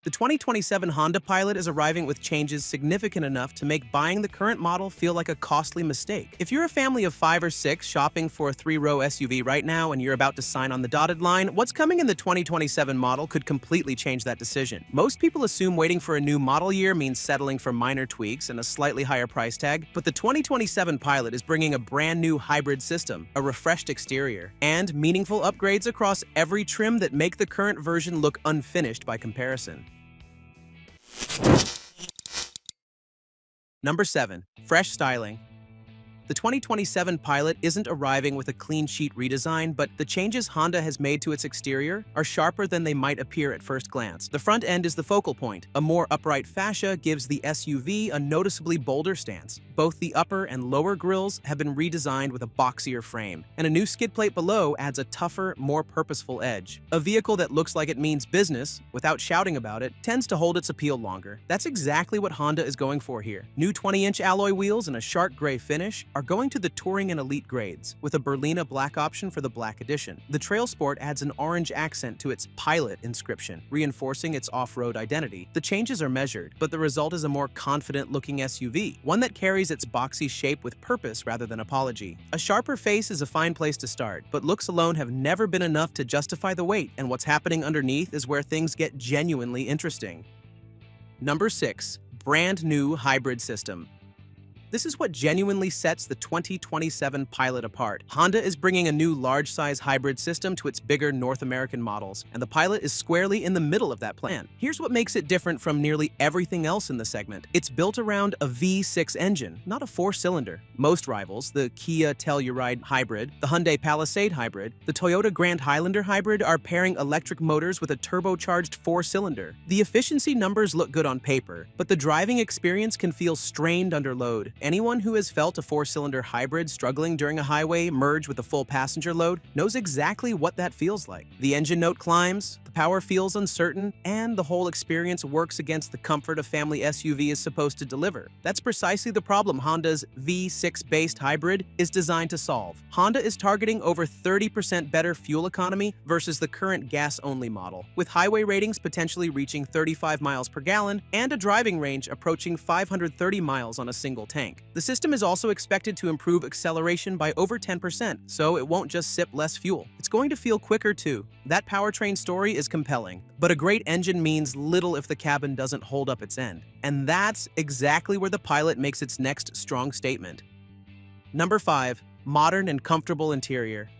The 2027 Honda Pilot is arriving with changes significant enough to make buying the current model feel like a costly mistake. If you're a family of 5 or 6 shopping for a 3-row SUV right now and you're about to sign on the dotted line, what's coming in the 2027 model could completely change that decision. Most people assume waiting for a new model year means settling for minor tweaks and a slightly higher price tag, but the 2027 Pilot is bringing a brand new hybrid system, a refreshed exterior, and meaningful upgrades across every trim that make the current version look unfinished by comparison. Number 7. Fresh styling. The 2027 Pilot isn't arriving with a clean sheet redesign, but the changes Honda has made to its exterior are sharper than they might appear at first glance. The front end is the focal point. A more upright fascia gives the SUV a noticeably bolder stance. Both the upper and lower grills have been redesigned with a boxier frame, and a new skid plate below adds a tougher, more purposeful edge. A vehicle that looks like it means business, without shouting about it, tends to hold its appeal longer. That's exactly what Honda is going for here. New 20-inch alloy wheels and a sharp gray finish are going to the touring and elite grades, with a Berlina black option for the black edition. The Trail Sport adds an orange accent to its Pilot inscription, reinforcing its off-road identity. The changes are measured, but the result is a more confident-looking SUV, one that carries its boxy shape with purpose rather than apology. A sharper face is a fine place to start, but looks alone have never been enough to justify the weight, and what's happening underneath is where things get genuinely interesting. Number 6. Brand new hybrid system. This is what genuinely sets the 2027 Pilot apart. Honda is bringing a new large-size hybrid system to its bigger North American models, and the Pilot is squarely in the middle of that plan. Here's what makes it different from nearly everything else in the segment. It's built around a V6 engine, not a 4-cylinder. Most rivals, the Kia Telluride Hybrid, the Hyundai Palisade Hybrid, the Toyota Grand Highlander Hybrid, are pairing electric motors with a turbocharged 4-cylinder. The efficiency numbers look good on paper, but the driving experience can feel strained under load. Anyone who has felt a 4-cylinder hybrid struggling during a highway merge with a full passenger load knows exactly what that feels like. The engine note climbs, the power feels uncertain, and the whole experience works against the comfort a family SUV is supposed to deliver. That's precisely the problem Honda's V6-based hybrid is designed to solve. Honda is targeting over 30% better fuel economy versus the current gas-only model, with highway ratings potentially reaching 35 miles per gallon and a driving range approaching 530 miles on a single tank. The system is also expected to improve acceleration by over 10%, so it won't just sip less fuel. It's going to feel quicker too. That powertrain story is compelling, but a great engine means little if the cabin doesn't hold up its end. And that's exactly where the Pilot makes its next strong statement. Number 5. Modern and comfortable interior.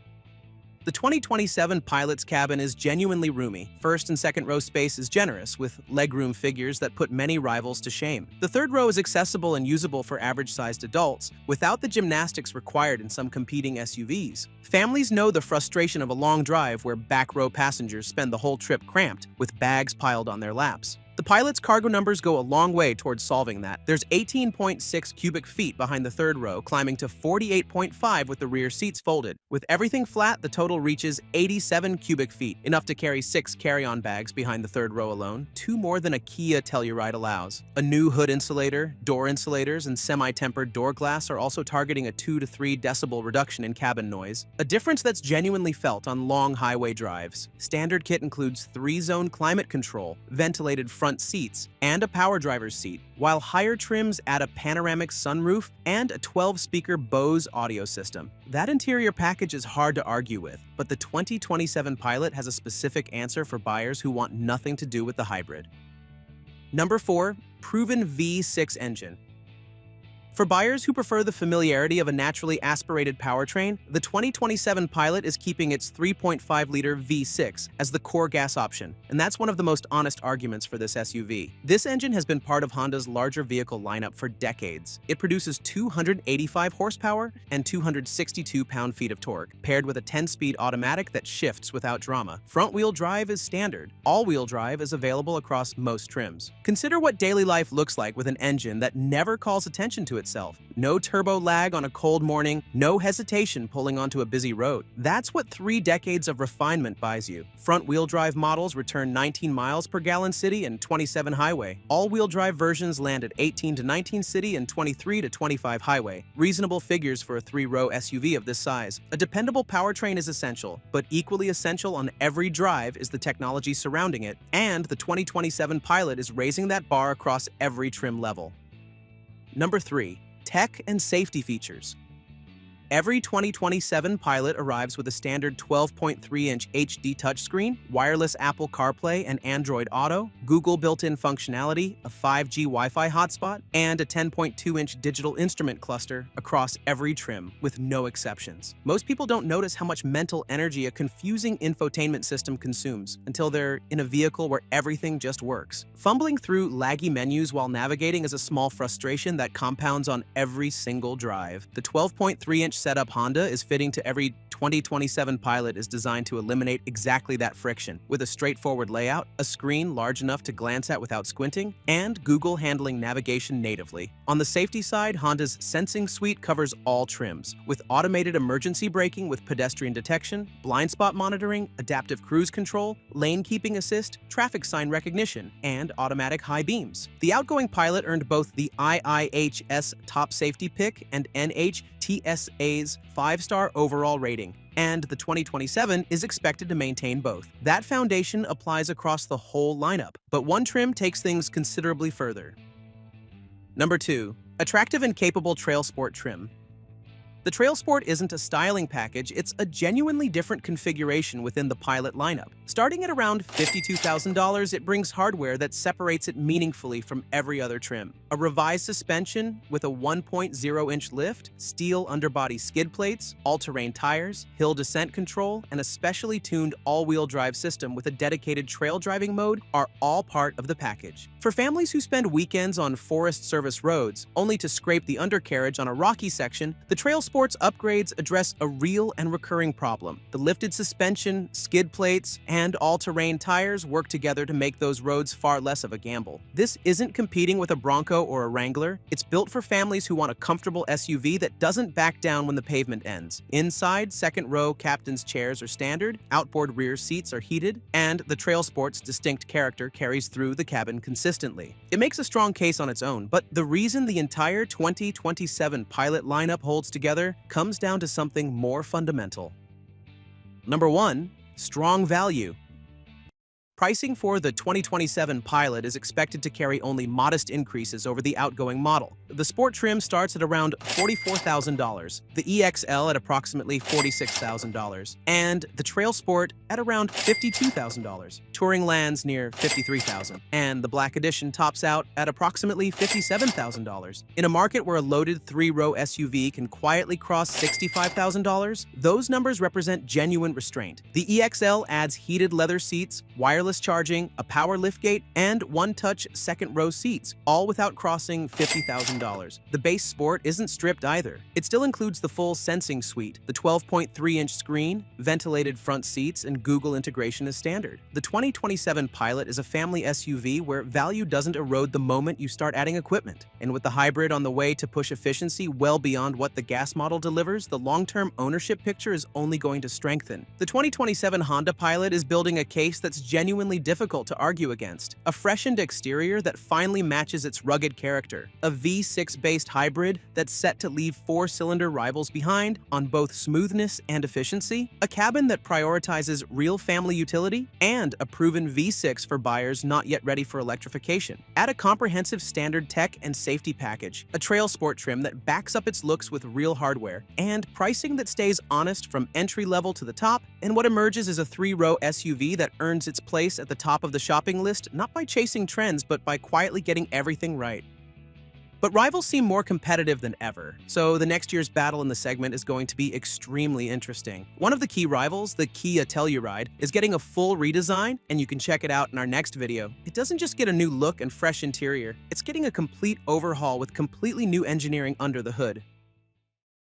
The 2027 Pilot's cabin is genuinely roomy. First and second row space is generous, with legroom figures that put many rivals to shame. The third row is accessible and usable for average-sized adults, without the gymnastics required in some competing SUVs. Families know the frustration of a long drive where back-row passengers spend the whole trip cramped, with bags piled on their laps. The Pilot's cargo numbers go a long way towards solving that. There's 18.6 cubic feet behind the third row, climbing to 48.5 with the rear seats folded. With everything flat, the total reaches 87 cubic feet, enough to carry 6 carry-on bags behind the third row alone, 2 more than a Kia Telluride allows. A new hood insulator, door insulators, and semi-tempered door glass are also targeting a 2 to 3 decibel reduction in cabin noise, a difference that's genuinely felt on long highway drives. Standard kit includes 3-zone climate control, ventilated front seats, and a power driver's seat, while higher trims add a panoramic sunroof and a 12-speaker Bose audio system. That interior package is hard to argue with, but the 2027 Pilot has a specific answer for buyers who want nothing to do with the hybrid. Number 4. Proven V6 engine. For buyers who prefer the familiarity of a naturally aspirated powertrain, the 2027 Pilot is keeping its 3.5-liter V6 as the core gas option, and that's one of the most honest arguments for this SUV. This engine has been part of Honda's larger vehicle lineup for decades. It produces 285 horsepower and 262 pound-feet of torque, paired with a 10-speed automatic that shifts without drama. Front-wheel drive is standard. All-wheel drive is available across most trims. Consider what daily life looks like with an engine that never calls attention to itself itself. No turbo lag on a cold morning, no hesitation pulling onto a busy road. That's what 3 decades of refinement buys you. Front-wheel drive models return 19 miles per gallon city and 27 highway. All-wheel drive versions land at 18 to 19 city and 23 to 25 highway. Reasonable figures for a 3-row SUV of this size. A dependable powertrain is essential, but equally essential on every drive is the technology surrounding it, and the 2027 Pilot is raising that bar across every trim level. Number 3. Tech and safety features. Every 2027 Pilot arrives with a standard 12.3-inch HD touchscreen, wireless Apple CarPlay and Android Auto, Google built-in functionality, a 5G Wi-Fi hotspot, and a 10.2-inch digital instrument cluster across every trim, with no exceptions. Most people don't notice how much mental energy a confusing infotainment system consumes until they're in a vehicle where everything just works. Fumbling through laggy menus while navigating is a small frustration that compounds on every single drive. The 12.3-inch setup Honda is fitting to every 2027 Pilot is designed to eliminate exactly that friction, with a straightforward layout, a screen large enough to glance at without squinting, and Google handling navigation natively. On the safety side, Honda's Sensing Suite covers all trims, with automated emergency braking with pedestrian detection, blind spot monitoring, adaptive cruise control, lane keeping assist, traffic sign recognition, and automatic high beams. The outgoing Pilot earned both the IIHS Top Safety Pick and NHTSA's 5-star overall rating, and the 2027 is expected to maintain both. That foundation applies across the whole lineup, but one trim takes things considerably further. Number 2. Attractive and capable Trail Sport trim. The Trail Sport isn't a styling package, it's a genuinely different configuration within the Pilot lineup. Starting at around $52,000, it brings hardware that separates it meaningfully from every other trim. A revised suspension with a 1.0-inch lift, steel underbody skid plates, all-terrain tires, hill descent control, and a specially tuned all-wheel drive system with a dedicated trail driving mode are all part of the package. For families who spend weekends on Forest Service roads, only to scrape the undercarriage on a rocky section, the Trail Sport's upgrades address a real and recurring problem. The lifted suspension, skid plates, and all-terrain tires work together to make those roads far less of a gamble. This isn't competing with a Bronco or a Wrangler. It's built for families who want a comfortable SUV that doesn't back down when the pavement ends. Inside, second-row captain's chairs are standard, outboard rear seats are heated, and the Trail Sport's distinct character carries through the cabin consistently. It makes a strong case on its own, but the reason the entire 2027 Pilot lineup holds together comes down to something more fundamental. Number 1. Strong value. Pricing for the 2027 Pilot is expected to carry only modest increases over the outgoing model. The Sport trim starts at around $44,000, the EXL at approximately $46,000, and the Trail Sport at around $52,000. Touring lands near $53,000, and the Black Edition tops out at approximately $57,000. In a market where a loaded 3-row SUV can quietly cross $65,000, those numbers represent genuine restraint. The EXL adds heated leather seats, wireless charging, a power liftgate, and one-touch second-row seats, all without crossing $50,000. The base Sport isn't stripped either. It still includes the full Sensing Suite, the 12.3-inch screen, ventilated front seats, and Google integration as standard. The 2027 Pilot is a family SUV where value doesn't erode the moment you start adding equipment. And with the hybrid on the way to push efficiency well beyond what the gas model delivers, the long-term ownership picture is only going to strengthen. The 2027 Honda Pilot is building a case that's genuinely difficult to argue against. A freshened exterior that finally matches its rugged character. A V6-based hybrid that's set to leave 4-cylinder rivals behind on both smoothness and efficiency. A cabin that prioritizes real family utility, and a proven V6 for buyers not yet ready for electrification. Add a comprehensive standard tech and safety package, a Trail Sport trim that backs up its looks with real hardware, and pricing that stays honest from entry level to the top, and what emerges is a 3-row SUV that earns its place at the top of the shopping list, not by chasing trends, but by quietly getting everything right. But rivals seem more competitive than ever, so the next year's battle in the segment is going to be extremely interesting. One of the key rivals, the Kia Telluride, is getting a full redesign, and you can check it out in our next video. It doesn't just get a new look and fresh interior, it's getting a complete overhaul with completely new engineering under the hood.